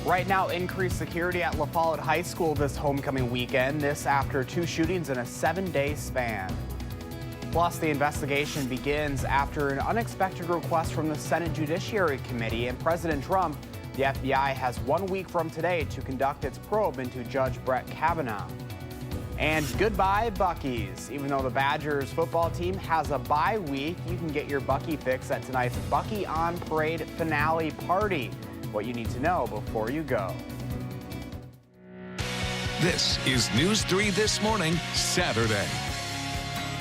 Right now, increased security at La Follette High School this homecoming weekend. This after 2 shootings in a 7-day span. Plus, the investigation begins after an unexpected request from the Senate Judiciary Committee and President Trump. The FBI has 1 week from today to conduct its probe into Judge Brett Kavanaugh. And goodbye, Buc-ee's. Even though the Badgers football team has a bye week, you can get your Buc-ee fix at tonight's Buc-ee on Parade finale party. What you need to know before you go. This is News 3 This Morning, Saturday.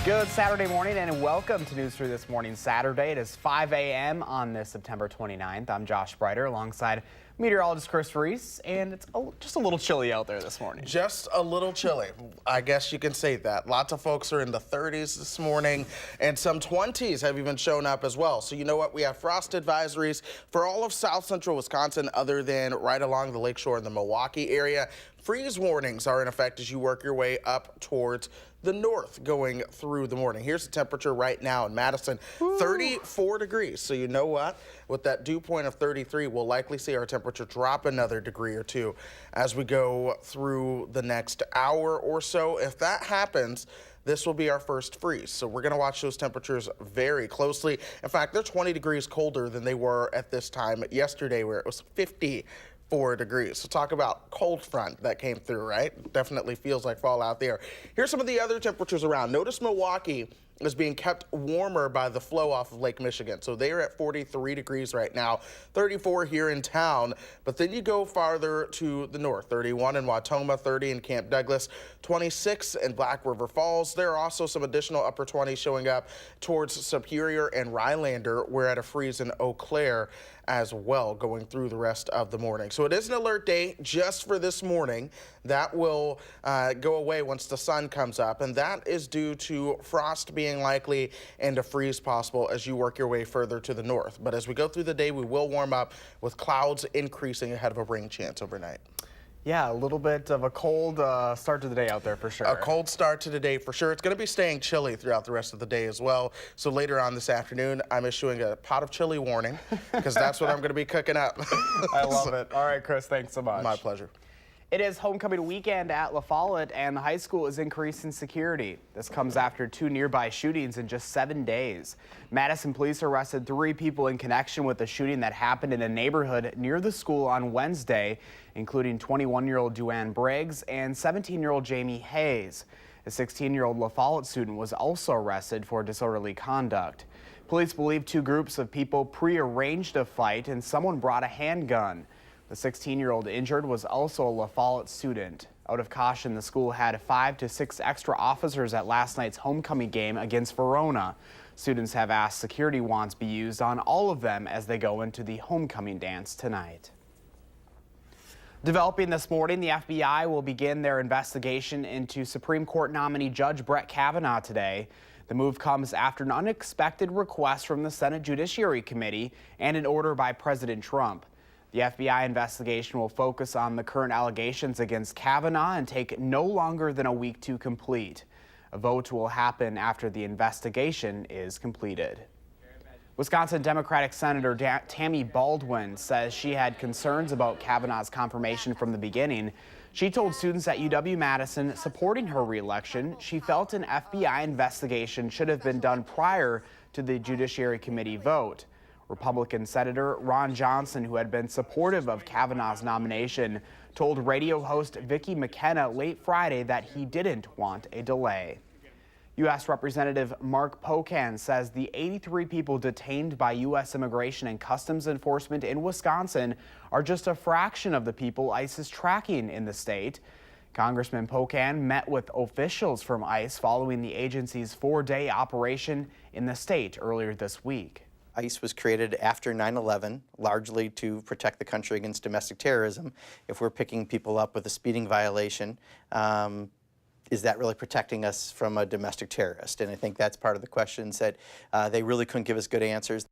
Good Saturday morning and welcome to News 3 This Morning, Saturday. It is 5 a.m. on this September 29th. I'm Josh Breiter alongside meteorologist Chris Reese, and it's just a little chilly out there this morning. Just a little chilly. I guess you can say that. Lots of folks are in the 30s this morning, and some 20s have even shown up as well. So you know what? We have frost advisories for all of south central Wisconsin other than right along the lakeshore in the Milwaukee area. Freeze warnings are in effect as you work your way up towards the north going through the morning. Here's the temperature right now in Madison, 34 degrees. So you know what? With that dew point of 33, we'll likely see our temperature drop another degree or two as we go through the next hour or so. If that happens, this will be our first freeze. So we're going to watch those temperatures very closely. In fact, they're 20 degrees colder than they were at this time yesterday, where it was 54 degrees. So talk about cold front that came through, right? Definitely feels like fall out there. Here's some of the other temperatures around. Notice Milwaukee is being kept warmer by the flow off of Lake Michigan. So they are at 43 degrees right now, 34 here in town. But then you go farther to the north, 31 in Wautoma, 30 in Camp Douglas, 26 in Black River Falls. There are also some additional upper 20s showing up towards Superior and Rylander. We're at a freeze in Eau Claire as well going through the rest of the morning. So it is an alert day just for this morning. That will go away once the sun comes up, and that is due to frost being likely and a freeze possible as you work your way further to the north. But as we go through the day, we will warm up with clouds increasing ahead of a rain chance overnight. Yeah, a little bit of a cold start to the day out there for sure. A cold start to the day for sure. It's going to be staying chilly throughout the rest of the day as well. So later on this afternoon, I'm issuing a pot of chili warning because that's what I'm going to be cooking up. I love it. All right, Chris, thanks so much. My pleasure. It is homecoming weekend at La Follette, and the high school is increasing security. This comes after 2 nearby shootings in just 7 days. Madison police arrested 3 people in connection with the shooting that happened in a neighborhood near the school on Wednesday, including 21-year-old Duane Briggs and 17-year-old Jamie Hayes. A 16-year-old La Follette student was also arrested for disorderly conduct. Police believe 2 groups of people prearranged a fight and someone brought a handgun. The 16-year-old injured was also a La Follette student. Out of caution, the school had 5 to 6 extra officers at last night's homecoming game against Verona. Students have asked security wands be used on all of them as they go into the homecoming dance tonight. Developing this morning, the FBI will begin their investigation into Supreme Court nominee Judge Brett Kavanaugh today. The move comes after an unexpected request from the Senate Judiciary Committee and an order by President Trump. The FBI investigation will focus on the current allegations against Kavanaugh and take no longer than a week to complete. A vote will happen after the investigation is completed. Wisconsin Democratic Senator Tammy Baldwin says she had concerns about Kavanaugh's confirmation from the beginning. She told students at UW-Madison supporting her re-election she felt an FBI investigation should have been done prior to the Judiciary Committee vote. Republican Senator Ron Johnson, who had been supportive of Kavanaugh's nomination, told radio host Vicki McKenna late Friday that he didn't want a delay. U.S. Representative Mark Pocan says the 83 people detained by U.S. Immigration and Customs Enforcement in Wisconsin are just a fraction of the people ICE is tracking in the state. Congressman Pocan met with officials from ICE following the agency's 4-day operation in the state earlier this week. ICE was created after 9/11, largely to protect the country against domestic terrorism. If we're picking people up with a speeding violation, is that really protecting us from a domestic terrorist? And I think that's part of the questions that they really couldn't give us good answers.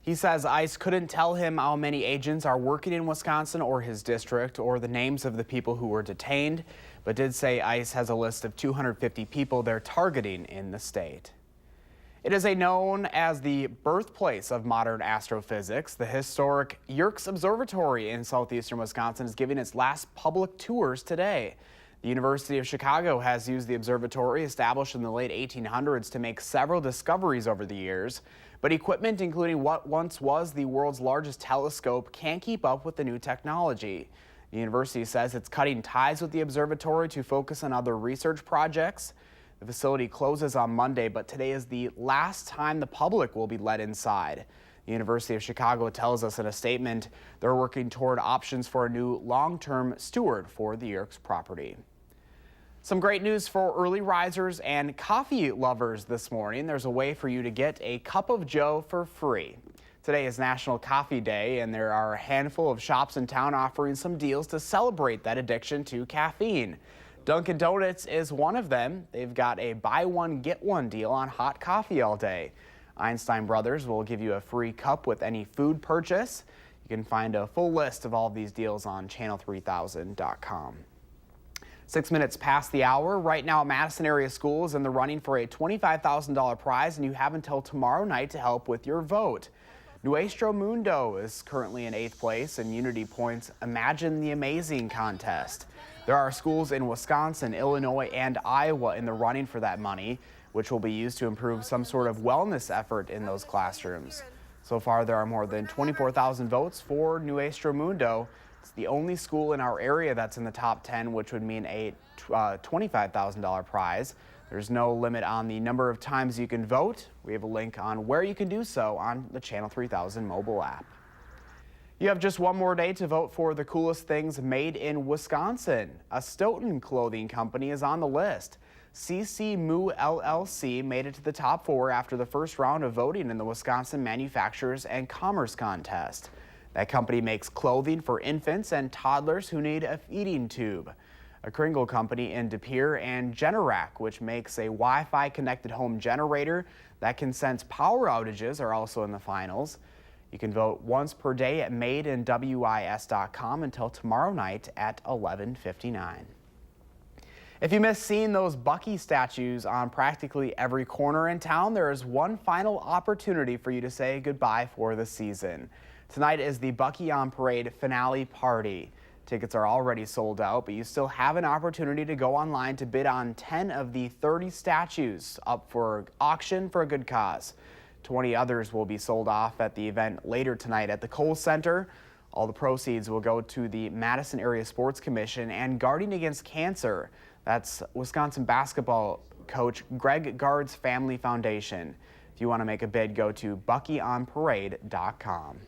He says ICE couldn't tell him how many agents are working in Wisconsin or his district or the names of the people who were detained, but did say ICE has a list of 250 people they're targeting in the state. It is known as the birthplace of modern astrophysics. The historic Yerkes Observatory in southeastern Wisconsin is giving its last public tours today. The University of Chicago has used the observatory, established in the late 1800s, to make several discoveries over the years. But equipment, including what once was the world's largest telescope, can't keep up with the new technology. The university says it's cutting ties with the observatory to focus on other research projects. The facility closes on Monday, but today is the last time the public will be let inside. The University of Chicago tells us in a statement they're working toward options for a new long-term steward for the Yerkes property. Some great news for early risers and coffee lovers this morning. There's a way for you to get a cup of joe for free. Today is National Coffee Day, and there are a handful of shops in town offering some deals to celebrate that addiction to caffeine. Dunkin' Donuts is one of them. They've got a buy one, get one deal on hot coffee all day. Einstein Brothers will give you a free cup with any food purchase. You can find a full list of all of these deals on channel3000.com. 6 minutes past the hour. Right now, Madison area school is in the running for a $25,000 prize, and you have until tomorrow night to help with your vote. Nuestro Mundo is currently in 8th place, and Unity Point's Imagine the Amazing contest. There are schools in Wisconsin, Illinois, and Iowa in the running for that money, which will be used to improve some sort of wellness effort in those classrooms. So far, there are more than 24,000 votes for Nuestro Mundo. It's the only school in our area that's in the top 10, which would mean a $25,000 prize. There's no limit on the number of times you can vote. We have a link on where you can do so on the Channel 3000 mobile app. You have just one more day to vote for the coolest things made in Wisconsin. A Stoughton clothing company is on the list. CC Moo LLC made it to the top 4 after the first round of voting in the Wisconsin Manufacturers and Commerce Contest. That company makes clothing for infants and toddlers who need a feeding tube. A Kringle company in De Pere, and Generac, which makes a Wi-Fi connected home generator that can sense power outages, are also in the finals. You can vote once per day at madeinwis.com until tomorrow night at 11:59. If you missed seeing those Bucky statues on practically every corner in town, there is one final opportunity for you to say goodbye for the season. Tonight is the Bucky on Parade finale party. Tickets are already sold out, but you still have an opportunity to go online to bid on 10 of the 30 statues up for auction for a good cause. 20 others will be sold off at the event later tonight at the Kohl Center. All the proceeds will go to the Madison Area Sports Commission and Guarding Against Cancer. That's Wisconsin basketball coach Greg Gard's Family Foundation. If you want to make a bid, go to buckyonparade.com.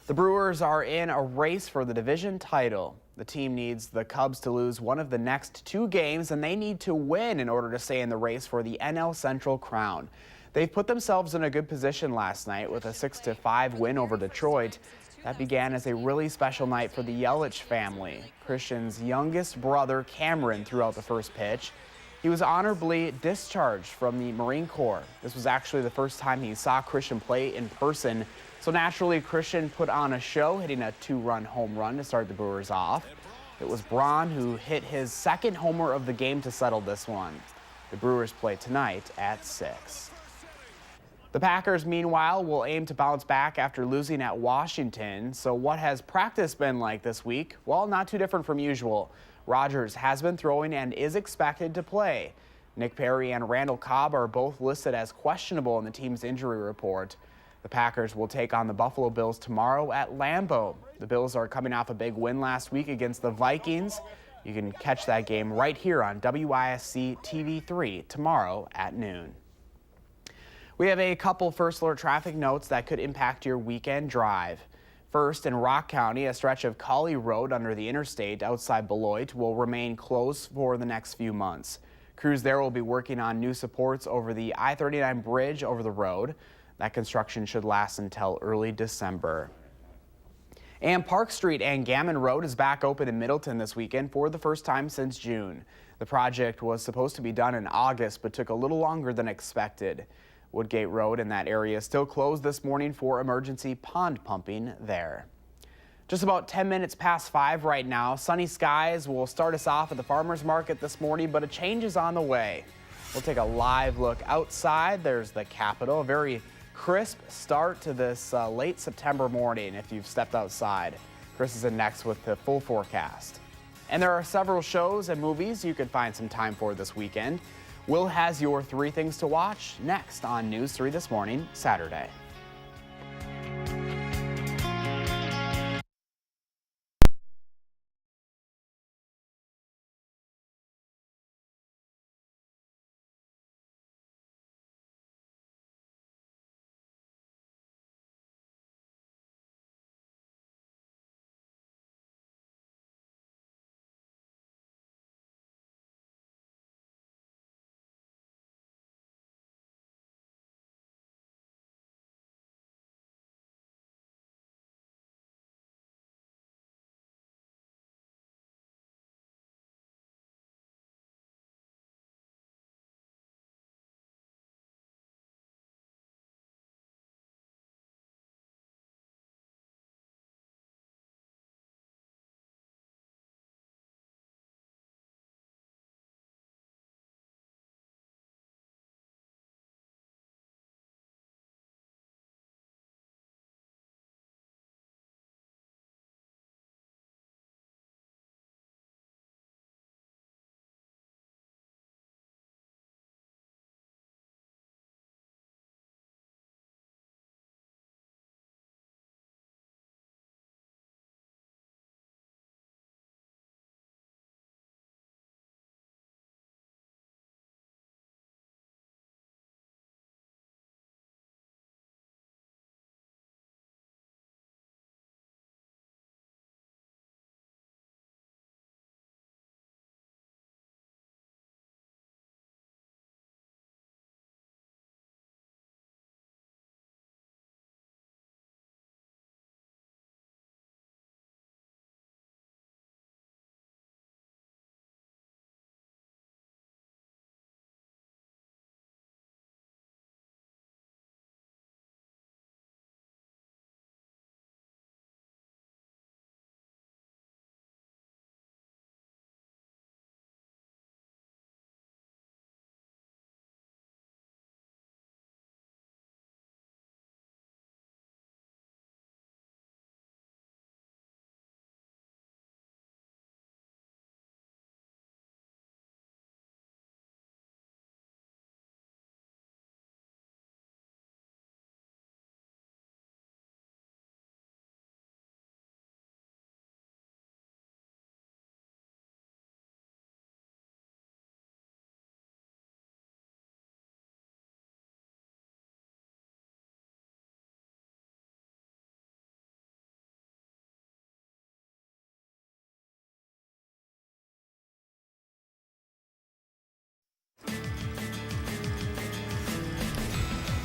The Brewers are in a race for the division title. The team needs the Cubs to lose one of the next 2 games, and they need to win in order to stay in the race for the NL Central crown. They've put themselves in a good position last night with a 6-5 win over Detroit. That began as a really special night for the Yelich family. Christian's youngest brother, Cameron, threw out the first pitch. He was honorably discharged from the Marine Corps. This was actually the first time he saw Christian play in person. So naturally, Christian put on a show, hitting a 2-run home run to start the Brewers off. It was Braun who hit his second homer of the game to settle this one. The Brewers play tonight at 6. The Packers, meanwhile, will aim to bounce back after losing at Washington. So what has practice been like this week? Well, not too different from usual. Rodgers has been throwing and is expected to play. Nick Perry and Randall Cobb are both listed as questionable in the team's injury report. The Packers will take on the Buffalo Bills tomorrow at Lambeau. The Bills are coming off a big win last week against the Vikings. You can catch that game right here on WISC-TV 3 tomorrow at noon. We have a couple first alert traffic notes that could impact your weekend drive. First, in Rock County, a stretch of Colley Road under the interstate outside Beloit will remain closed for the next few months. Crews there will be working on new supports over the I-39 bridge over the road. That construction should last until early December. And Park Street and Gammon Road is back open in Middleton this weekend for the first time since June. The project was supposed to be done in August, but took a little longer than expected. Woodgate Road in that area is still closed this morning for emergency pond pumping there. Just about 10 minutes past 5 right now. Sunny skies will start us off at the farmers market this morning, but a change is on the way. We'll take a live look outside. There's the Capitol. A very crisp start to this late September morning if you've stepped outside. Chris is in next with the full forecast. And there are several shows and movies you can find some time for this weekend. Will has your 3 things to watch next on News 3 This Morning, Saturday.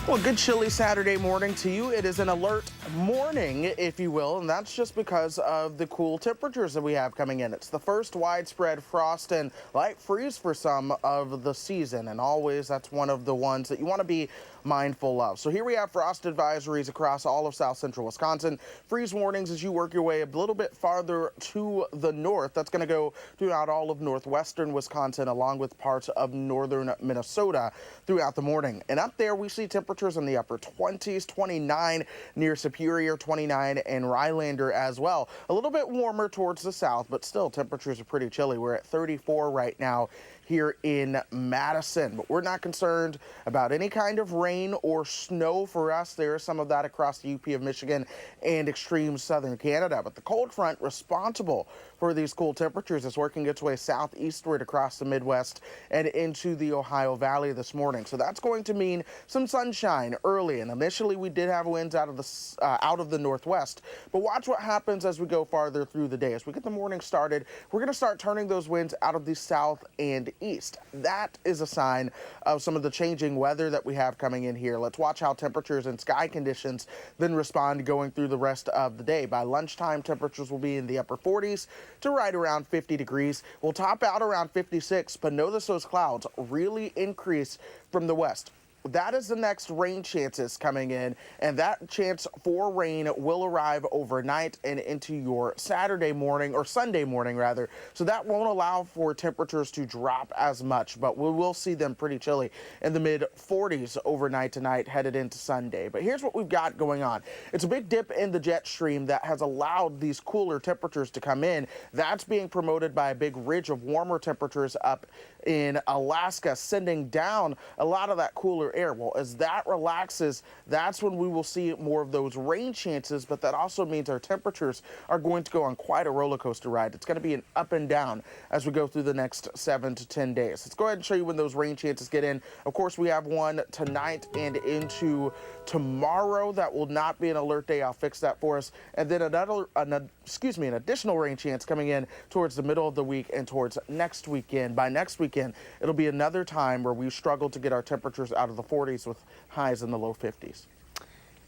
Well, good chilly Saturday morning to you. It is an alert morning, if you will, and that's just because of the cool temperatures that we have coming in. It's the first widespread frost and light freeze for some of the season, and always that's one of the ones that you want to be mindful of. So here we have frost advisories across all of south central Wisconsin. Freeze warnings as you work your way a little bit farther to the north. That's going to go throughout all of northwestern Wisconsin along with parts of northern Minnesota throughout the morning. And up there we see temperatures in the upper 20s, 29 near Superior, 29 and Rylander as well. A little bit warmer towards the south, but still temperatures are pretty chilly. We're at 34 right now here in Madison, but we're not concerned about any kind of rain or snow for us. There is some of that across the UP of Michigan and extreme southern Canada, but the cold front responsible for these cool temperatures is working its way southeastward across the Midwest and into the Ohio Valley this morning. So that's going to mean some sunshine early, and initially we did have winds out of the northwest, but watch what happens as we go farther through the day. As we get the morning started, we're going to start turning those winds out of the south and east. That is a sign of some of the changing weather that we have coming in here. Let's watch how temperatures and sky conditions then respond going through the rest of the day. By lunchtime, temperatures will be in the upper 40s to right around 50 degrees. We'll top out around 56, but notice those clouds really increase from the west. that is the next rain chances coming in, and that chance for rain will arrive overnight and into your Saturday morning, or Sunday morning rather. So that won't allow for temperatures to drop as much, but we will see them pretty chilly in the mid-40s overnight tonight headed into Sunday. But here's what we've got going on. It's a big dip in the jet stream that has allowed these cooler temperatures to come in. That's being promoted by a big ridge of warmer temperatures up in Alaska, sending down a lot of that cooler air. Well, as that relaxes, that's when we will see more of those rain chances, but that also means our temperatures are going to go on quite a roller coaster ride. It's going to be an up and down as we go through the next 7 to 10 days. Let's go ahead and show you when those rain chances get in. Of course, we have one tonight and into tomorrow. That will not be an alert day. I'll fix that for us. And then an additional rain chance coming in towards the middle of the week and towards next weekend. By next weekend, it'll be another time where we struggle to get our temperatures out of the 40s with highs in the low 50s.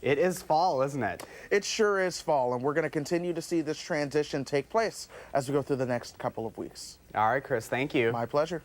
It is fall, isn't it? It sure is fall, and we're going to continue to see this transition take place as we go through the next couple of weeks. All right, Chris, thank you. My pleasure.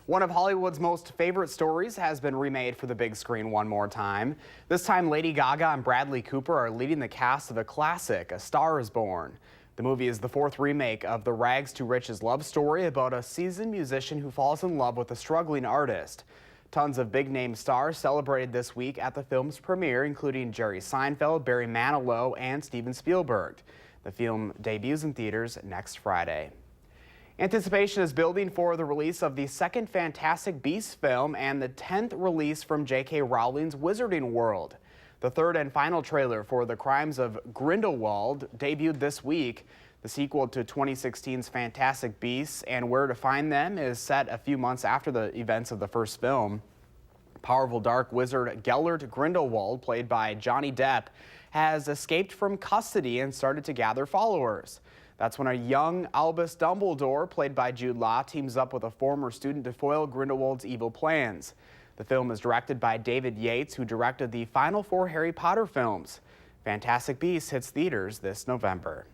One of Hollywood's most favorite stories has been remade for the big screen one more time. This time, Lady Gaga and Bradley Cooper are leading the cast of a classic, A Star is Born. The movie is the 4th remake of the rags to riches love story about a seasoned musician who falls in love with a struggling artist. Tons of big-name stars celebrated this week at the film's premiere, including Jerry Seinfeld, Barry Manilow, and Steven Spielberg. The film debuts in theaters next Friday. Anticipation is building for the release of the second Fantastic Beasts film and the 10th release from J.K. Rowling's Wizarding World. The third and final trailer for The Crimes of Grindelwald debuted this week. The sequel to 2016's Fantastic Beasts and Where to Find Them is set a few months after the events of the first film. Powerful dark wizard Gellert Grindelwald, played by Johnny Depp, has escaped from custody and started to gather followers. That's when a young Albus Dumbledore, played by Jude Law, teams up with a former student to foil Grindelwald's evil plans. The film is directed by David Yates, who directed the final 4 Harry Potter films. Fantastic Beasts hits theaters this November.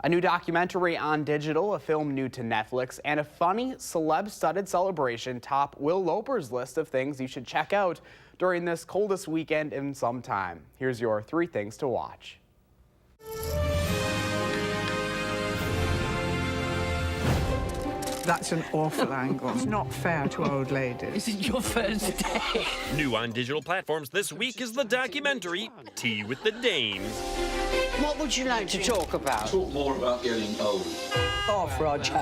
A new documentary on digital, a film new to Netflix, and a funny celeb-studded celebration top Will Loper's list of things you should check out during this coldest weekend in some time. Here's your 3 things to watch. That's an awful angle. It's not fair to old ladies. Is it your first day? New on digital platforms this week is the documentary Tea with the Dames. What would you like to talk about? Talk more about getting old. Off, Roger.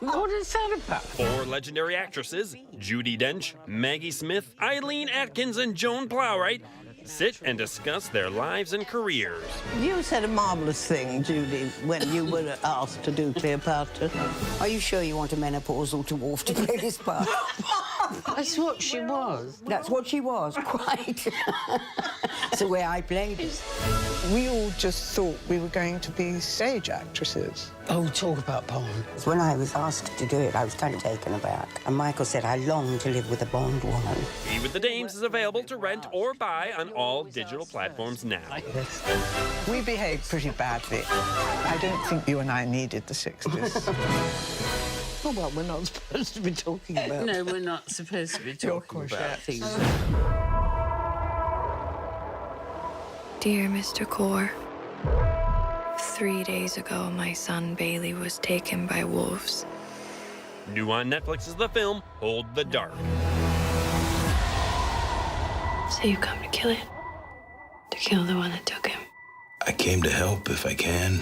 What is that about? 4 legendary actresses, Judi Dench, Maggie Smith, Eileen Atkins, and Joan Plowright, sit and discuss their lives and careers. You said a marvellous thing, Judy, when you were asked to do Cleopatra. Are you sure you want a menopausal dwarf to play this part? That's what she was. That's what she was, quite. It's the way I played it. We all just thought we were going to be stage actresses. Oh, talk about porn. When I was asked to do it, I was kind of taken aback. And Michael said, I long to live with a Bond woman. Tea with the Dames is available to rent or buy on all digital platforms now. We behaved pretty badly. I don't think you and I needed the 60s. Oh, well, we're not supposed to be talking about... No, we're not supposed to be talking about things. Dear Mr. Core, 3 days ago, my son Bailey was taken by wolves. New on Netflix is the film Hold the Dark. So you come to kill it? To kill the one that took him? I came to help if I can,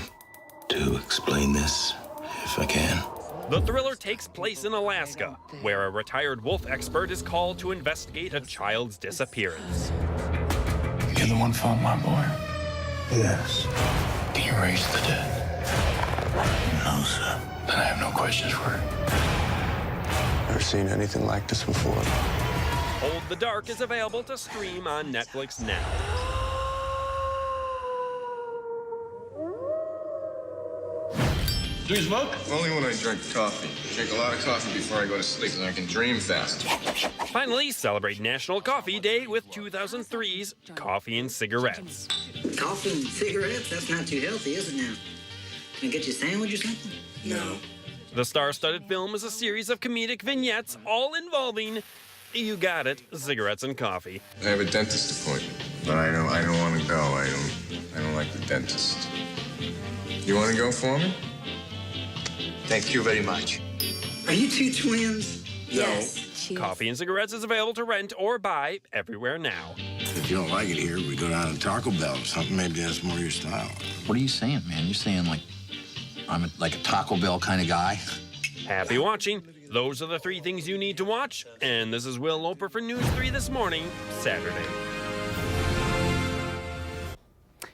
to explain this if I can. The thriller takes place in Alaska, where a retired wolf expert is called to investigate a child's disappearance. You're the one who found my boy? Yes. Can you raise the dead? No, sir. Then I have no questions for it. Never seen anything like this before. Hold the Dark is available to stream on Netflix now. Do you smoke? Only when I drink coffee. I drink a lot of coffee before I go to sleep so I can dream faster. Finally, celebrate National Coffee Day with 2003's Coffee and Cigarettes. Coffee and cigarettes? That's not too healthy, is it now? Can I get you a sandwich or something? No. The star-studded film is a series of comedic vignettes, all involving you got it, cigarettes and coffee. I have a dentist appointment, but I don't want to go. I don't like the dentist. You want to go for me? Thank you very much. Are you two twins? Yes. Coffee and cigarettes is available to rent or buy everywhere now. If you don't like it here, we go down to Taco Bell or something. Maybe that's more your style. What are you saying, man? You're saying like I'm like a Taco Bell kind of guy? Happy watching. Those are the 3 things you need to watch. And this is Will Loper for News 3 This Morning, Saturday.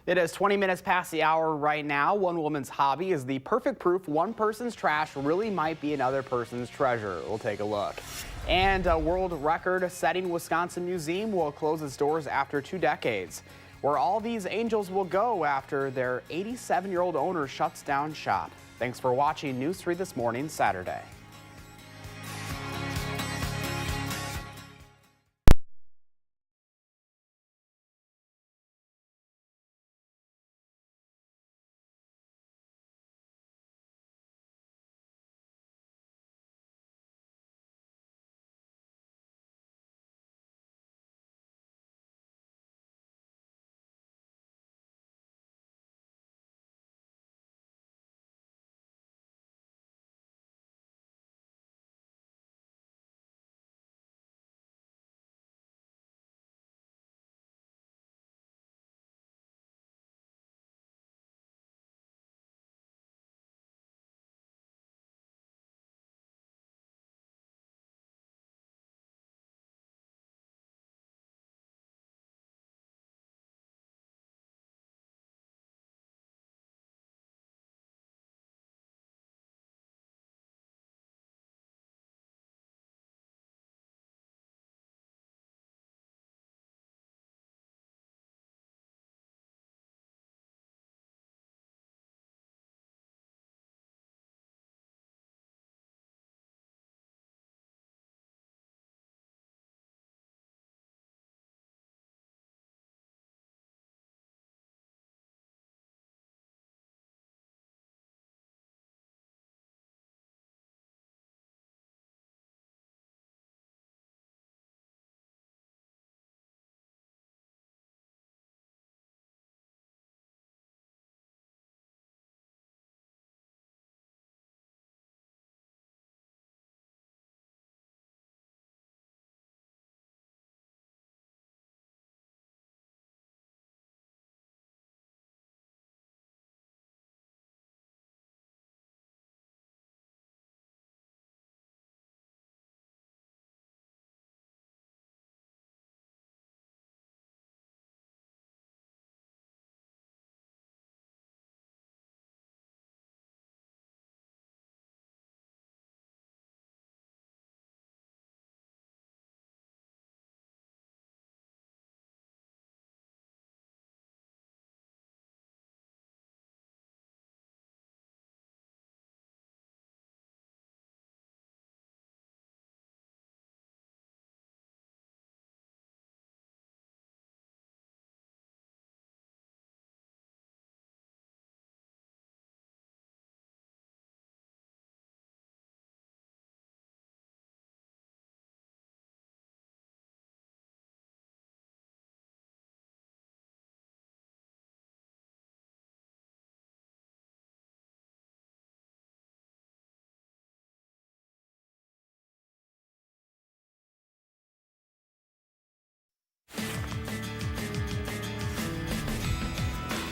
It is 20 minutes past the hour right now. One woman's hobby is the perfect proof one person's trash really might be another person's treasure. We'll take a look. And a world record-setting Wisconsin museum will close its doors after 2 decades. Where all these angels will go after their 87-year-old owner shuts down shop. Thanks for watching News 3 This Morning, Saturday.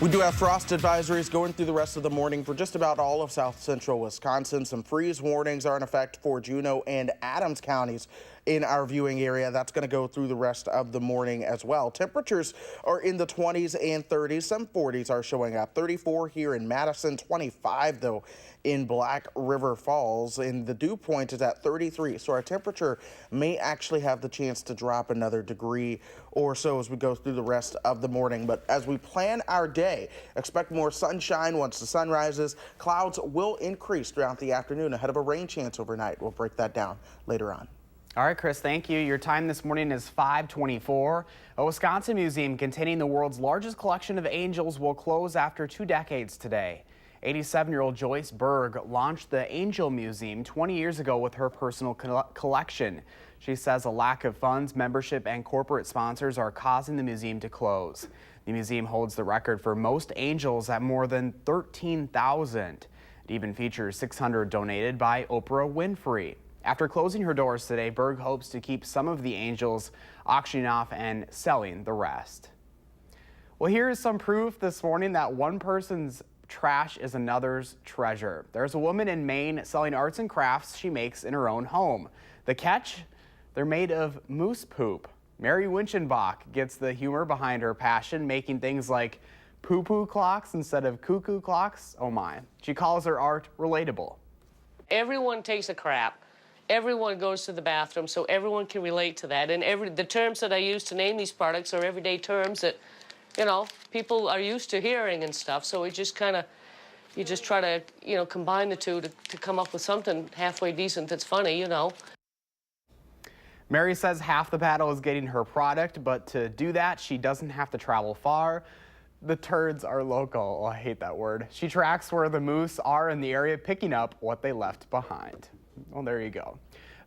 We do have frost advisories going through the rest of the morning for just about all of south central Wisconsin. Some freeze warnings are in effect for Juneau and Adams counties in our viewing area. That's going to go through the rest of the morning as well. Temperatures are in the 20s and 30s. Some 40s are showing up. 34 here in Madison, 25 though in Black River Falls, and the dew point is at 33. So our temperature may actually have the chance to drop another degree or so as we go through the rest of the morning. But as we plan our day, expect more sunshine once the sun rises. Clouds will increase throughout the afternoon ahead of a rain chance overnight. We'll break that down later on. All right, Chris, thank you. Your time this morning is 5:24. A Wisconsin museum containing the world's largest collection of angels will close after 2 decades today. 87-year-old Joyce Berg launched the Angel Museum 20 years ago with her personal collection. She says a lack of funds, membership, and corporate sponsors are causing the museum to close. The museum holds the record for most angels at more than 13,000. It even features 600 donated by Oprah Winfrey. After closing her doors today, Berg hopes to keep some of the angels, auctioning off and selling the rest. Well, here is some proof this morning that one person's trash is another's treasure. There's a woman in Maine selling arts and crafts she makes in her own home. The catch? They're made of moose poop. Mary Winchenbach gets the humor behind her passion, making things like poo-poo clocks instead of cuckoo clocks. Oh my. She calls her art relatable. Everyone takes a crap. Everyone goes to the bathroom, so everyone can relate to that. And the terms that I use to name these products are everyday terms that, you know, people are used to hearing and stuff. So it just kind of, you just try to, you know, combine the two to come up with something halfway decent that's funny, you know. Mary says half the battle is getting her product, but to do that, she doesn't have to travel far. The turds are local. Oh, I hate that word. She tracks where the moose are in the area, picking up what they left behind. Well, there you go.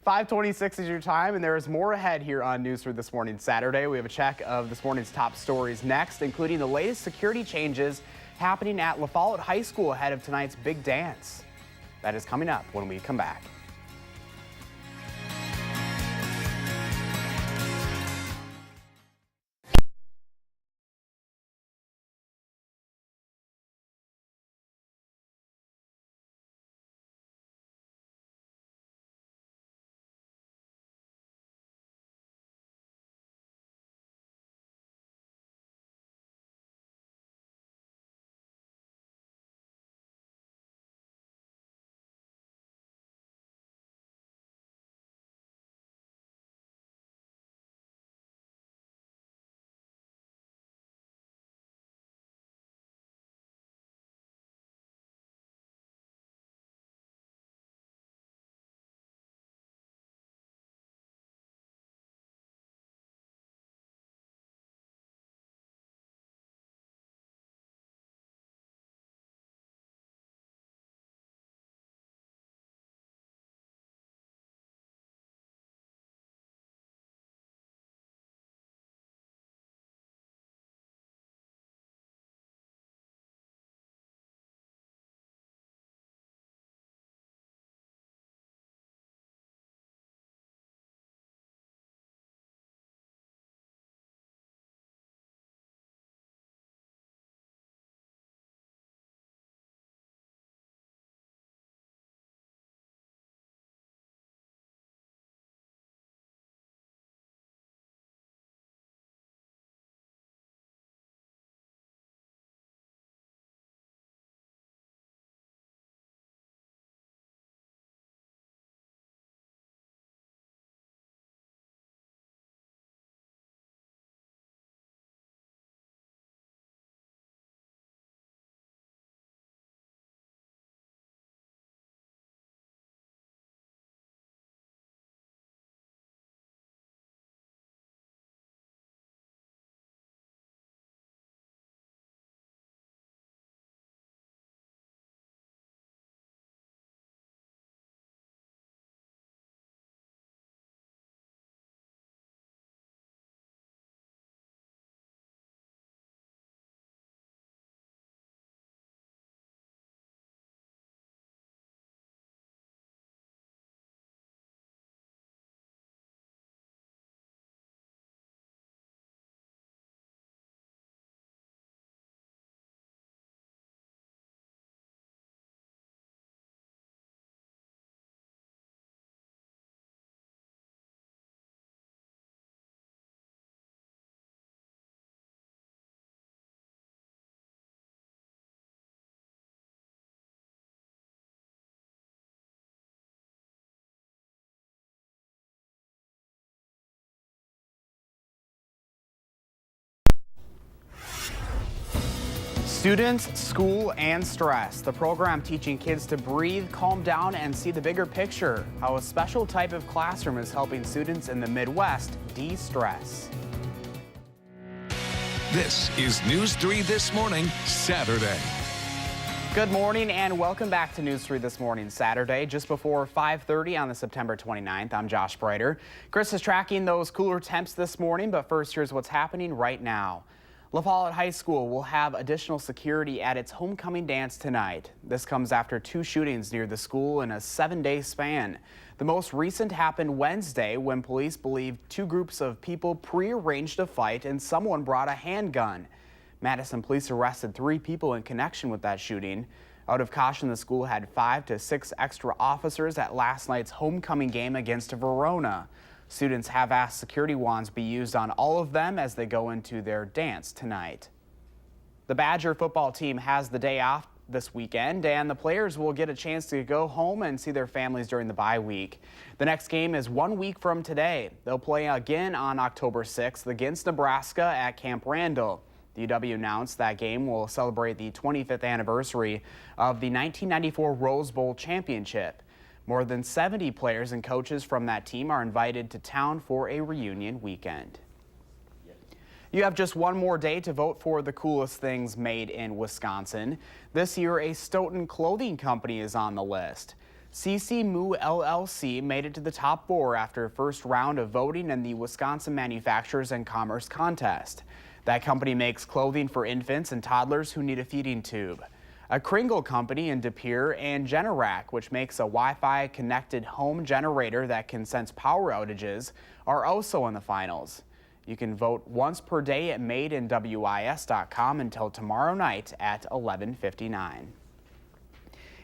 5:26 is your time, and there is more ahead here on News for This Morning Saturday. We have a check of this morning's top stories next, including the latest security changes happening at La Follette High School ahead of tonight's big dance. That is coming up when we come back. Students, school, and stress. The program teaching kids to breathe, calm down, and see the bigger picture. How a special type of classroom is helping students in the Midwest de-stress. This is News 3 This Morning, Saturday. Good morning and welcome back to News 3 this morning, Saturday, just before 5:30 on the September 29th. I'm Josh Breiter. Chris is tracking those cooler temps this morning, but first, here's what's happening right now. La Follette High School will have additional security at its homecoming dance tonight. This comes after 2 shootings near the school in a 7-day span. The most recent happened Wednesday when police believe 2 groups of people prearranged a fight and someone brought a handgun. Madison police arrested 3 people in connection with that shooting. Out of caution, the school had 5 to 6 extra officers at last night's homecoming game against Verona. Students have asked security wands be used on all of them as they go into their dance tonight. The Badger football team has the day off this weekend, and the players will get a chance to go home and see their families during the bye week. The next game is 1 week from today. They'll play again on October 6th against Nebraska at Camp Randall. The UW announced that game will celebrate the 25th anniversary of the 1994 Rose Bowl championship. More than 70 players and coaches from that team are invited to town for a reunion weekend. You have just one more day to vote for the coolest things made in Wisconsin. This year, a Stoughton clothing company is on the list. CC Moo LLC made it to the top 4 after first round of voting in the Wisconsin Manufacturers and Commerce contest. That company makes clothing for infants and toddlers who need a feeding tube. A Kringle company in De Pere and Generac, which makes a Wi-Fi connected home generator that can sense power outages, are also in the finals. You can vote once per day at madeinwis.com until tomorrow night at 11:59.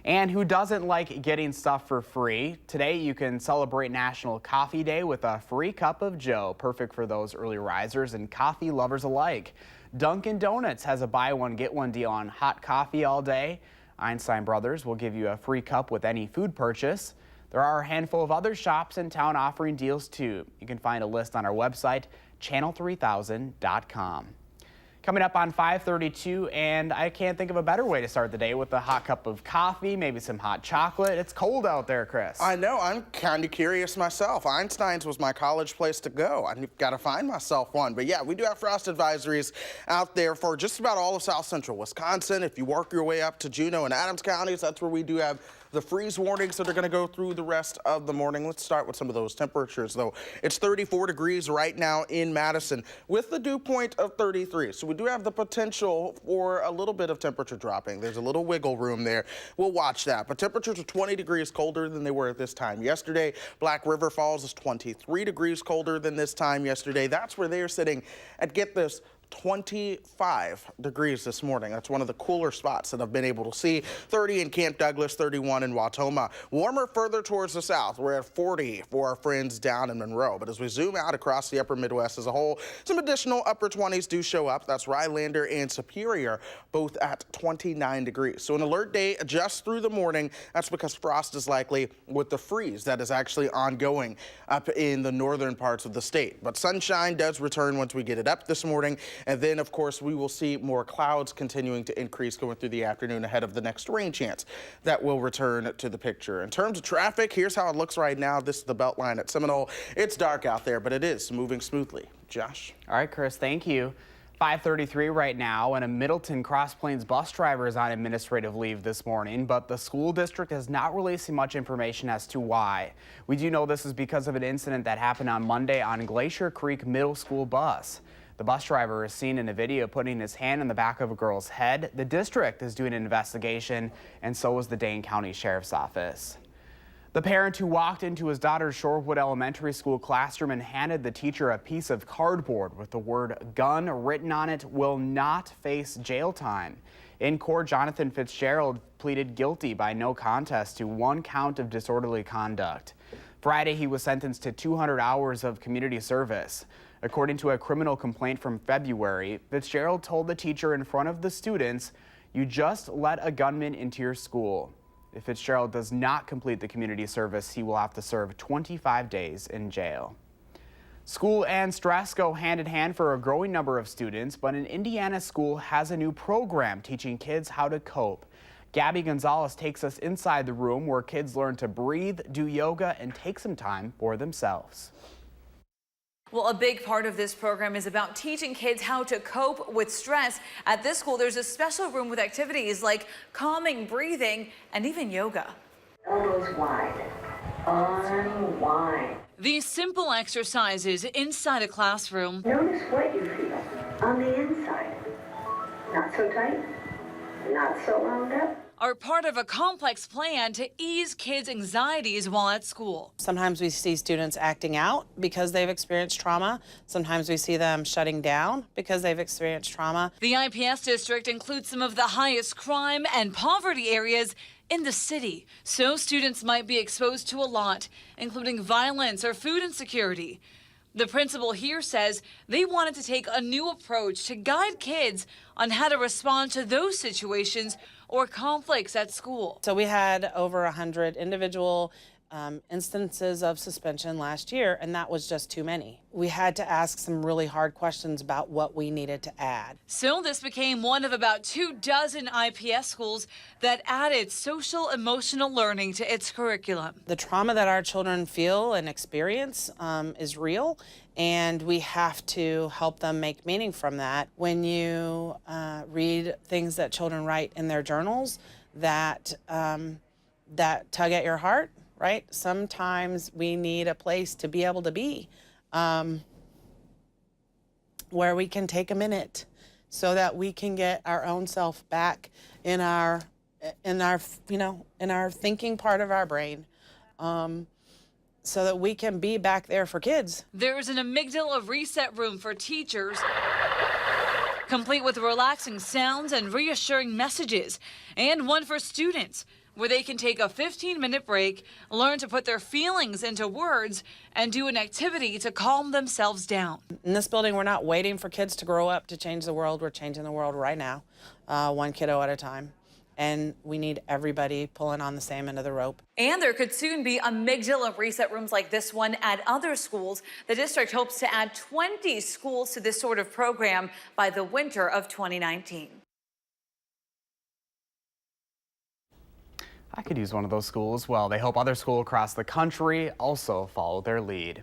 And who doesn't like getting stuff for free? Today you can celebrate National Coffee Day with a free cup of Joe, perfect for those early risers and coffee lovers alike. Dunkin' Donuts has a buy one get one deal on hot coffee all day. Einstein Brothers will give you a free cup with any food purchase. There are a handful of other shops in town offering deals too. You can find a list on our website, channel3000.com. Coming up on 5:32, and I can't think of a better way to start the day with a hot cup of coffee, maybe some hot chocolate. It's cold out there, Chris. I know. I'm kind of curious myself. Einstein's was my college place to go. I've got to find myself one. But yeah, we do have frost advisories out there for just about all of South Central Wisconsin. If you work your way up to Juneau and Adams counties, that's where we do have the freeze warnings that are going to go through the rest of the morning. Let's start with some of those temperatures, though. It's 34 degrees right now in Madison with the dew point of 33. So we do have the potential for a little bit of temperature dropping. There's a little wiggle room there. We'll watch that. But temperatures are 20 degrees colder than they were at this time yesterday. Black River Falls is 23 degrees colder than this time yesterday. That's where they're sitting at, get this, 25 degrees this morning. That's one of the cooler spots that I've been able to see. 30 in Camp Douglas, 31 in Wautoma. Warmer further towards the south. We're at 40 for our friends down in Monroe. But as we zoom out across the upper Midwest as a whole, some additional upper 20s do show up. That's Rylander and Superior, both at 29 degrees. So an alert day just through the morning. That's because frost is likely with the freeze that is actually ongoing up in the northern parts of the state. But sunshine does return once we get it up this morning. And then, of course, we will see more clouds continuing to increase going through the afternoon ahead of the next rain chance that will return to the picture. In terms of traffic, here's how it looks right now. This is the Beltline at Seminole. It's dark out there, but it is moving smoothly. Josh? All right, Chris, thank you. 5:33 right now, and a Middleton Cross Plains bus driver is on administrative leave this morning, but the school district has not released much information as to why. We do know this is because of an incident that happened on Monday on Glacier Creek Middle School bus. The bus driver is seen in a video putting his hand on the back of a girl's head. The district is doing an investigation, and so is the Dane County Sheriff's Office. The parent who walked into his daughter's Shorewood Elementary School classroom and handed the teacher a piece of cardboard with the word gun written on it will not face jail time. In court, Jonathan Fitzgerald pleaded guilty by no contest to 1 count of disorderly conduct. Friday, he was sentenced to 200 hours of community service. According to a criminal complaint from February, Fitzgerald told the teacher in front of the students, "You just let a gunman into your school." If Fitzgerald does not complete the community service, he will have to serve 25 days in jail. School and stress go hand in hand for a growing number of students, but an Indiana school has a new program teaching kids how to cope. Gabby Gonzalez takes us inside the room where kids learn to breathe, do yoga, and take some time for themselves. Well, a big part of this program is about teaching kids how to cope with stress. At this school, there's a special room with activities like calming breathing and even yoga. Elbows wide, arm wide. These simple exercises inside a classroom. Notice what you feel on the inside. Not so tight, not so wound up. Are part of a complex plan to ease kids' anxieties while at school. Sometimes we see students acting out because they've experienced trauma. Sometimes we see them shutting down because they've experienced trauma. The IPS district includes some of the highest crime and poverty areas in the city, so students might be exposed to a lot, including violence or food insecurity. The principal here says they wanted to take a new approach to guide kids on how to respond to those situations or conflicts at school. So we had over 100 individual instances of suspension last year, and that was just too many. We had to ask some really hard questions about what we needed to add. So this became one of about 24 IPS schools that added social emotional learning to its curriculum. The trauma that our children feel and experience is real, and we have to help them make meaning from that. When you read things that children write in their journals that tug at your heart, right? Sometimes we need a place to be able to be where we can take a minute so that we can get our own self back in our thinking part of our brain, so that we can be back there for kids. There's an amygdala reset room for teachers, complete with relaxing sounds and reassuring messages, and one for students, where they can take a 15-minute break, learn to put their feelings into words, and do an activity to calm themselves down. In this building, we're not waiting for kids to grow up to change the world. We're changing the world right now, one kiddo at a time. And we need everybody pulling on the same end of the rope. And there could soon be amygdala reset rooms like this one at other schools. The district hopes to add 20 schools to this sort of program by the winter of 2019. I could use one of those schools. Well, they hope other schools across the country also follow their lead.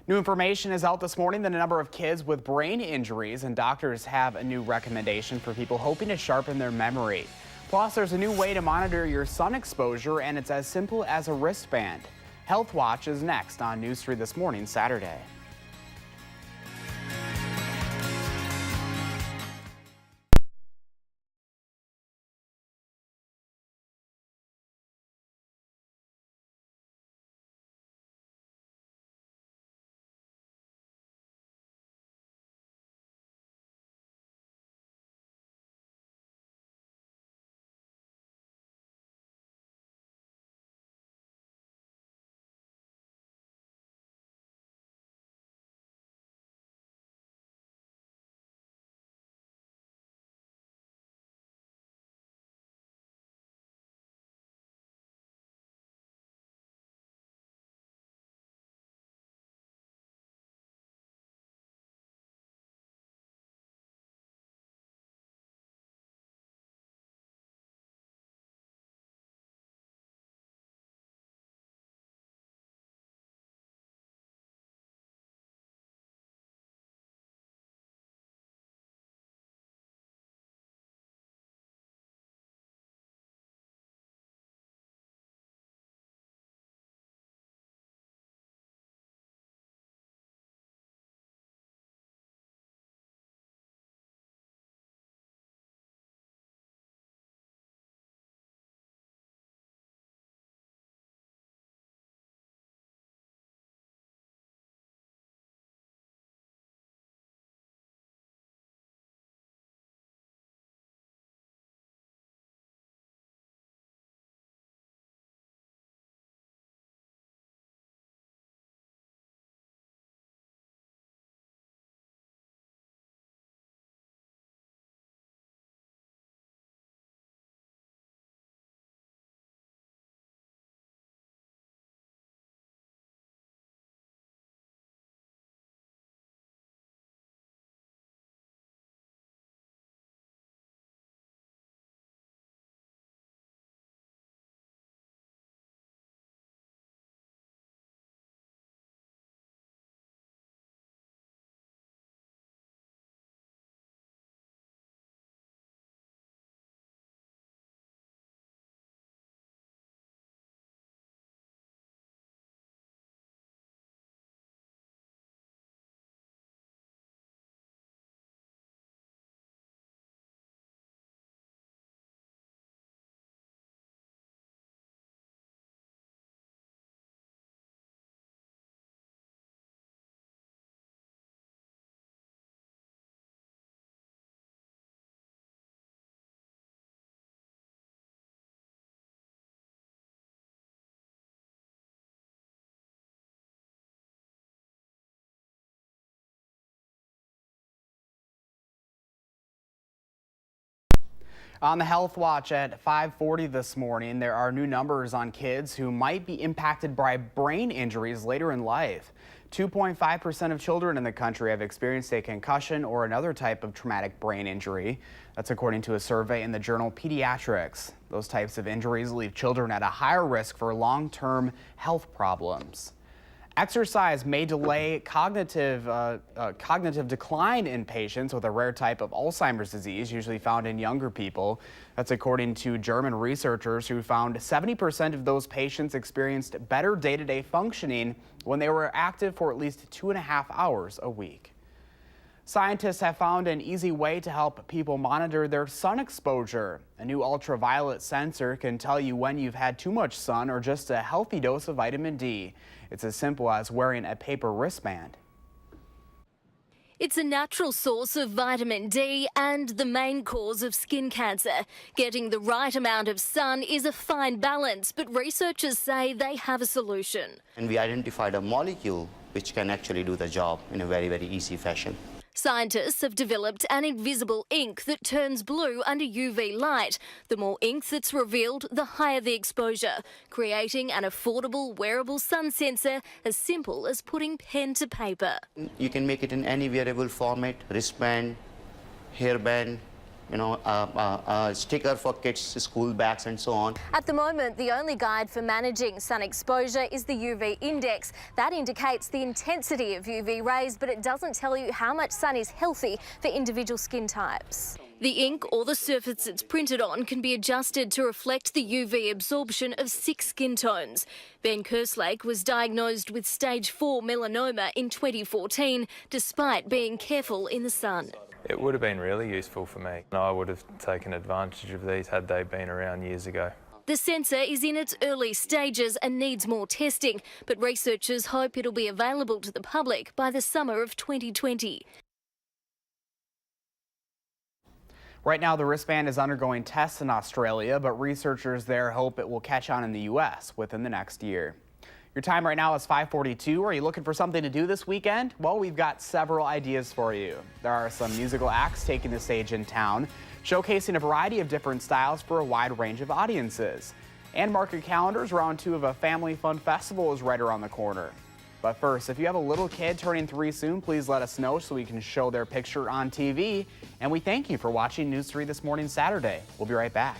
New information is out this morning that a number of kids with brain injuries, and doctors have a new recommendation for people hoping to sharpen their memory. Plus, there's a new way to monitor your sun exposure, and it's as simple as a wristband. Health Watch is next on News 3 This Morning, Saturday. On the Health Watch at 5:40 this morning, there are new numbers on kids who might be impacted by brain injuries later in life. 2.5% of children in the country have experienced a concussion or another type of traumatic brain injury. That's according to a survey in the journal Pediatrics. Those types of injuries leave children at a higher risk for long-term health problems. Exercise may delay cognitive decline in patients with a rare type of Alzheimer's disease, usually found in younger people. That's according to German researchers who found 70% of those patients experienced better day-to-day functioning when they were active for at least 2.5 hours a week. Scientists have found an easy way to help people monitor their sun exposure. A new ultraviolet sensor can tell you when you've had too much sun or just a healthy dose of vitamin D. It's as simple as wearing a paper wristband. It's a natural source of vitamin D and the main cause of skin cancer. Getting the right amount of sun is a fine balance, but researchers say they have a solution. And we identified a molecule which can actually do the job in a very, very easy fashion. Scientists have developed an invisible ink that turns blue under UV light. The more ink that's revealed, the higher the exposure, creating an affordable wearable sun sensor as simple as putting pen to paper. You can make it in any wearable format, wristband, hairband, sticker for kids, school bags and so on. At the moment, the only guide for managing sun exposure is the UV index. That indicates the intensity of UV rays, but it doesn't tell you how much sun is healthy for individual skin types. The ink or the surface it's printed on can be adjusted to reflect the UV absorption of 6 skin tones. Ben Kerslake was diagnosed with stage 4 melanoma in 2014, despite being careful in the sun. It would have been really useful for me. I would have taken advantage of these had they been around years ago. The sensor is in its early stages and needs more testing, but researchers hope it'll be available to the public by the summer of 2020. Right now, the wristband is undergoing tests in Australia, but researchers there hope it will catch on in the U.S. within the next year. Your time right now is 5:42. Are you looking for something to do this weekend? Well, we've got several ideas for you. There are some musical acts taking the stage in town, showcasing a variety of different styles for a wide range of audiences. And mark your calendars, round 2 of a family fun festival is right around the corner. But first, if you have a little kid turning 3 soon, please let us know so we can show their picture on TV. And we thank you for watching News 3 This Morning Saturday. We'll be right back.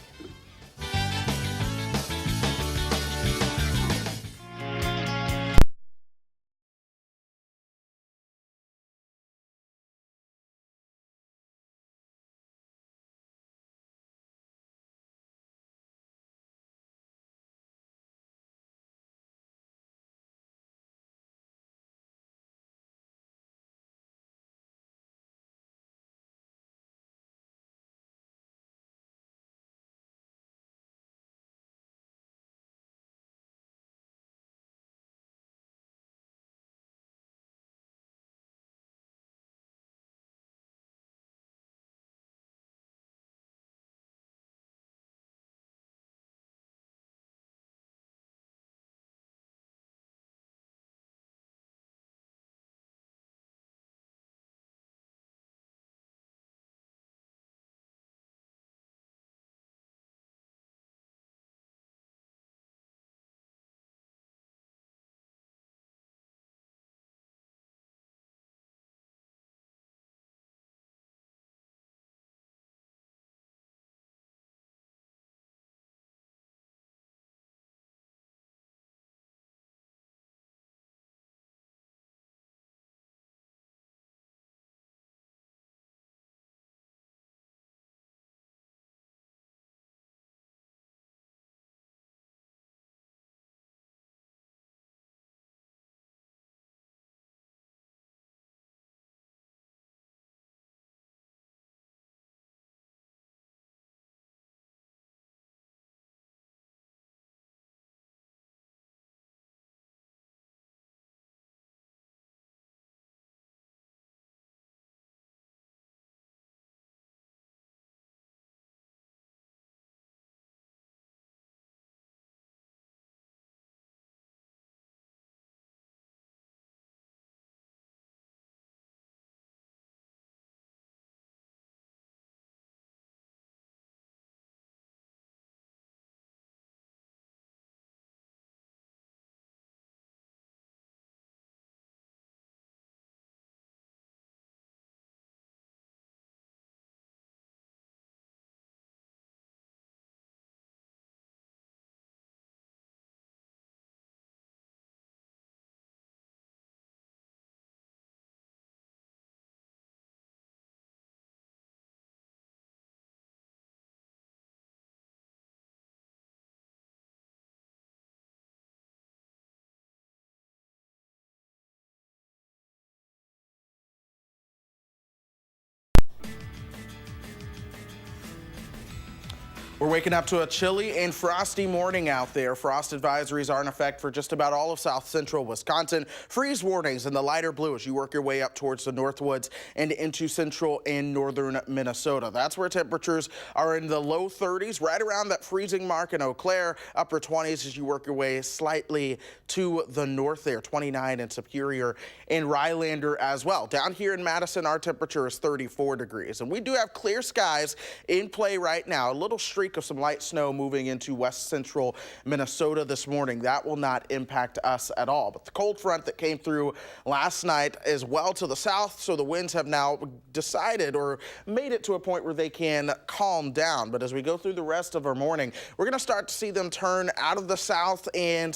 We're waking up to a chilly and frosty morning out there. Frost advisories are in effect for just about all of south central Wisconsin. Freeze warnings in the lighter blue as you work your way up towards the Northwoods and into central and northern Minnesota. That's where temperatures are in the low 30s, right around that freezing mark in Eau Claire, upper 20s as you work your way slightly to the north there, 29 in Superior and Rylander as well. Down here in Madison, our temperature is 34 degrees, and we do have clear skies in play right now. A little streak of some light snow moving into west central Minnesota this morning. That will not impact us at all. But the cold front that came through last night is well to the south, so the winds have now decided or made it to a point where they can calm down. But as we go through the rest of our morning, we're going to start to see them turn out of the south and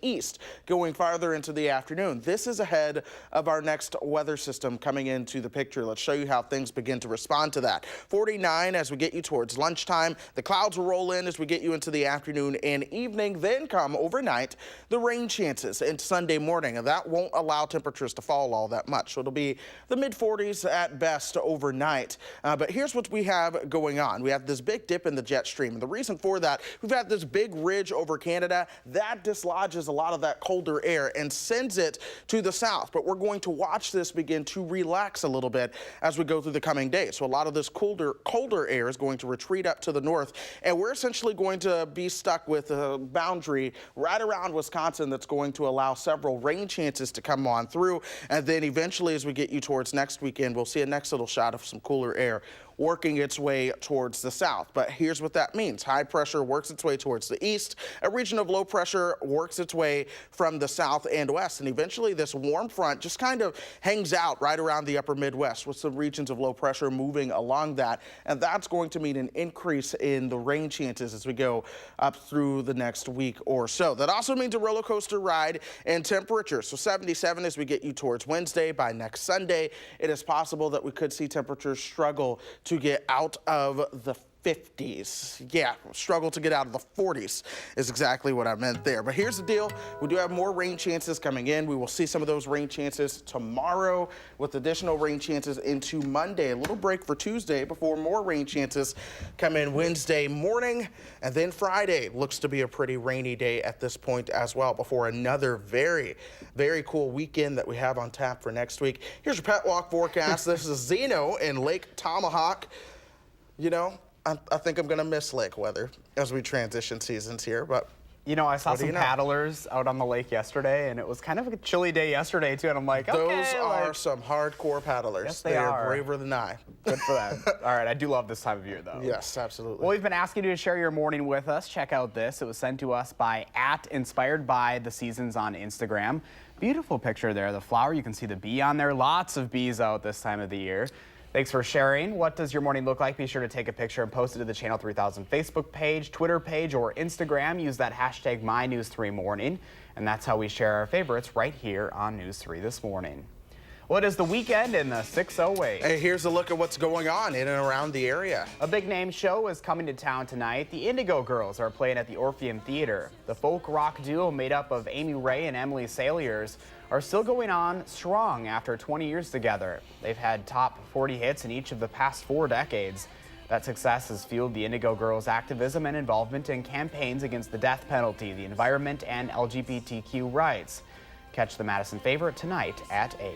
east, going farther into the afternoon. This is ahead of our next weather system coming into the picture. Let's show you how things begin to respond to that. 49 as we get you towards lunchtime. The clouds will roll in as we get you into the afternoon and evening, then come overnight the rain chances into Sunday morning, and that won't allow temperatures to fall all that much. So it'll be the mid-40s at best overnight. But here's what we have going on. We have this big dip in the jet stream, and the reason for that, we've had this big ridge over Canada that dislodges a lot of that colder air and sends it to the south. But we're going to watch this begin to relax a little bit as we go through the coming days. So a lot of this colder air is going to retreat up to the north, and we're essentially going to be stuck with a boundary right around Wisconsin that's going to allow several rain chances to come on through. And then eventually, as we get you towards next weekend, we'll see a next little shot of some cooler air working its way towards the south. But here's what that means. High pressure works its way towards the east. A region of low pressure works its way from the south and west. And eventually this warm front just kind of hangs out right around the upper Midwest with some regions of low pressure moving along that. And that's going to mean an increase in the rain chances as we go up through the next week or so. That also means a roller coaster ride in temperature. So 77 as we get you towards Wednesday. By next Sunday, it is possible that we could see temperatures struggle to get out of the 50s. Yeah, struggle to get out of the 40s is exactly what I meant there. But here's the deal. We do have more rain chances coming in. We will see some of those rain chances tomorrow with additional rain chances into Monday. A little break for Tuesday before more rain chances come in Wednesday morning. And then Friday looks to be a pretty rainy day at this point as well before another very, very cool weekend that we have on tap for next week. Here's your pet walk forecast. This is Zeno in Lake Tomahawk. You know, I think I'm going to miss lake weather as we transition seasons here, but you know, I saw some paddlers out on the lake yesterday, and it was kind of a chilly day yesterday, too, and I'm like, okay. Those are some hardcore paddlers. Yes, they are. Braver than I. Good for them. All right, I do love this time of year, though. Yes, absolutely. Well, we've been asking you to share your morning with us. Check out this. It was sent to us by @InspiredByTheSeasons on Instagram. Beautiful picture there. The flower, you can see the bee on there. Lots of bees out this time of the year. Thanks for sharing. What does your morning look like? Be sure to take a picture and post it to the Channel 3000 Facebook page, Twitter page, or Instagram. Use that hashtag MyNews3Morning, and that's how we share our favorites right here on News 3 This Morning. Well, it is the weekend in the 608. Hey, here's a look at what's going on in and around the area. A big name show is coming to town tonight. The Indigo Girls are playing at the Orpheum Theater. The folk rock duo made up of Amy Ray and Emily Saliers are still going on strong after 20 years together. They've had top 40 hits in each of the past 4 decades. That success has fueled the Indigo Girls' activism and involvement in campaigns against the death penalty, the environment, and LGBTQ rights. Catch the Madison favorite tonight at 8.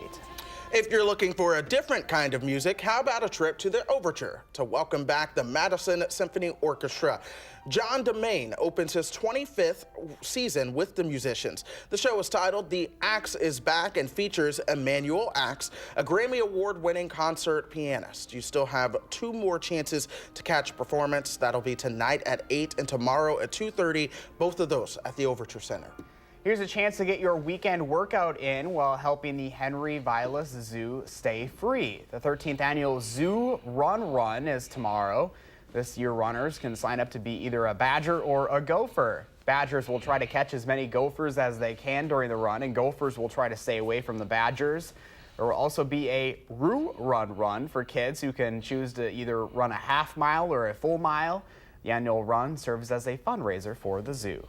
If you're looking for a different kind of music, how about a trip to the Overture to welcome back the Madison Symphony Orchestra? John DeMaine opens his 25th season with the musicians. The show is titled The Axe is Back and features Emmanuel Axe, a Grammy Award-winning concert pianist. You still have 2 more chances to catch a performance. That'll be tonight at 8 and tomorrow at 2:30, both of those at the Overture Center. Here's a chance to get your weekend workout in while helping the Henry Vilas Zoo stay free. The 13th annual Zoo Run is tomorrow. This year, runners can sign up to be either a badger or a gopher. Badgers will try to catch as many gophers as they can during the run, and gophers will try to stay away from the badgers. There will also be a Roo Run for kids who can choose to either run a half mile or a full mile. The annual run serves as a fundraiser for the zoo.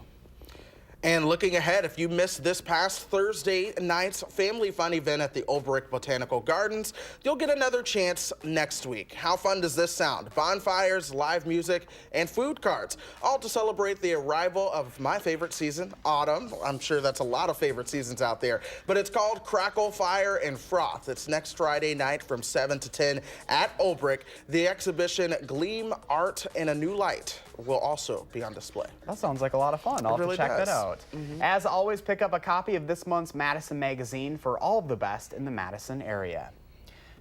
And looking ahead, if you missed this past Thursday night's Family Fun event at the Olbrich Botanical Gardens, you'll get another chance next week. How fun does this sound? Bonfires, live music, and food carts, all to celebrate the arrival of my favorite season, autumn. I'm sure that's a lot of favorite seasons out there, but it's called Crackle, Fire, and Froth. It's next Friday night from 7 to 10 at Olbrich. The exhibition Gleam Art in a New Light will also be on display. That sounds like a lot of fun. I'll have to check that out. As always, pick up a copy of this month's Madison magazine for all of the best in the Madison area.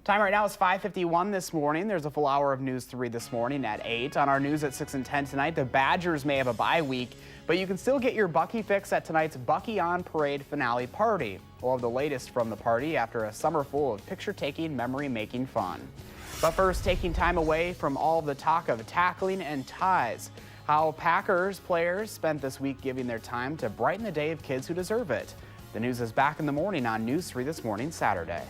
Time right now is 5:51 this morning. There's a full hour of News 3 this morning at 8. On our news at 6 and 10 tonight, the Badgers may have a bye week, but you can still get your Bucky fix at tonight's Bucky on Parade finale party. We'll have the latest from the party after a summer full of picture-taking, memory-making fun. But first, taking time away from all the talk of tackling and ties. How Packers players spent this week giving their time to brighten the day of kids who deserve it. The news is back in the morning on News 3 This Morning, Saturday.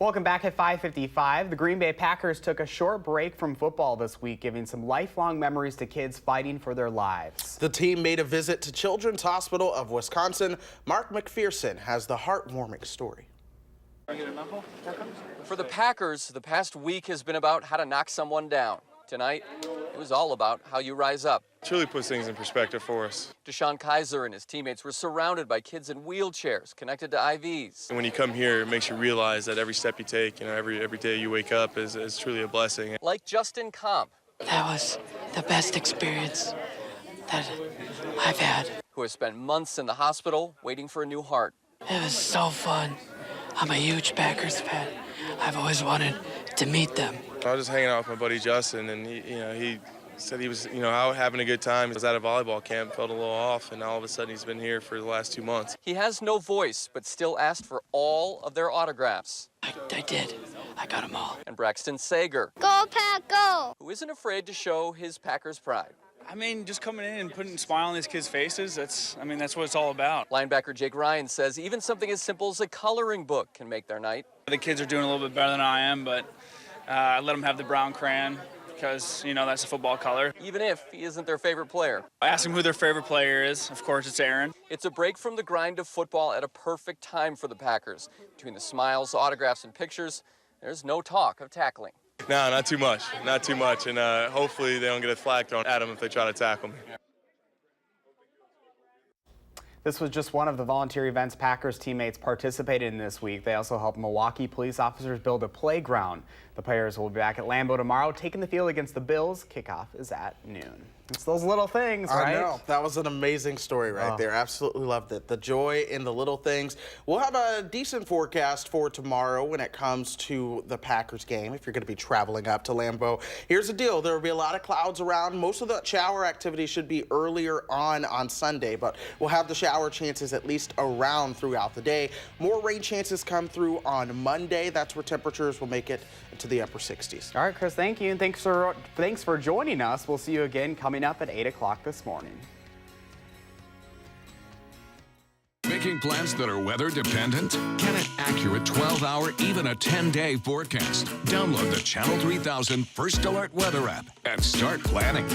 Welcome back at 5:55. The Green Bay Packers took a short break from football this week, giving some lifelong memories to kids fighting for their lives. The team made a visit to Children's Hospital of Wisconsin. Mark McPherson has the heartwarming story. For the Packers, the past week has been about how to knock someone down. Tonight, it was all about how you rise up. It really puts things in perspective for us. Deshaun Kaiser and his teammates were surrounded by kids in wheelchairs connected to IVs. And when you come here, it makes you realize that every step you take, every day you wake up is truly a blessing. Like Justin Comp. That was the best experience that I've had. Who has spent months in the hospital waiting for a new heart. It was so fun. I'm a huge Packers fan. I've always wanted to meet them. I was just hanging out with my buddy Justin, and he said he was, out having a good time. He was at a volleyball camp, felt a little off, and all of a sudden he's been here for the last 2 months. He has no voice, but still asked for all of their autographs. I did. I got them all. And Braxton Sager. Go, Pack, go! Who isn't afraid to show his Packers pride. I mean, just coming in and putting a smile on these kids' faces, that's what it's all about. Linebacker Jake Ryan says even something as simple as a coloring book can make their night. The kids are doing a little bit better than I am, but I let them have the brown crayon because, that's a football color. Even if he isn't their favorite player. I ask them who their favorite player is. Of course, it's Aaron. It's a break from the grind of football at a perfect time for the Packers. Between the smiles, autographs, and pictures, there's no talk of tackling. No, not too much, and hopefully they don't get a flag thrown at them if they try to tackle me. This was just one of the volunteer events Packers teammates participated in this week. They also helped Milwaukee police officers build a playground. The players will be back at Lambeau tomorrow, taking the field against the Bills. Kickoff is at noon. It's those little things, right? I know. That was an amazing story right there. Absolutely loved it. The joy in the little things. We'll have a decent forecast for tomorrow when it comes to the Packers game, if you're going to be traveling up to Lambeau. Here's the deal. There will be a lot of clouds around. Most of the shower activity should be earlier on Sunday, but we'll have the shower chances at least around throughout the day. More rain chances come through on Monday. That's where temperatures will make it into the upper 60s. All right, Chris, thank you, and thanks for joining us. We'll see you again coming up at 8 o'clock this morning. Making plans that are weather dependent? Get an accurate 12-hour, even a 10-day forecast. Download the Channel 3000 First Alert Weather app and start planning.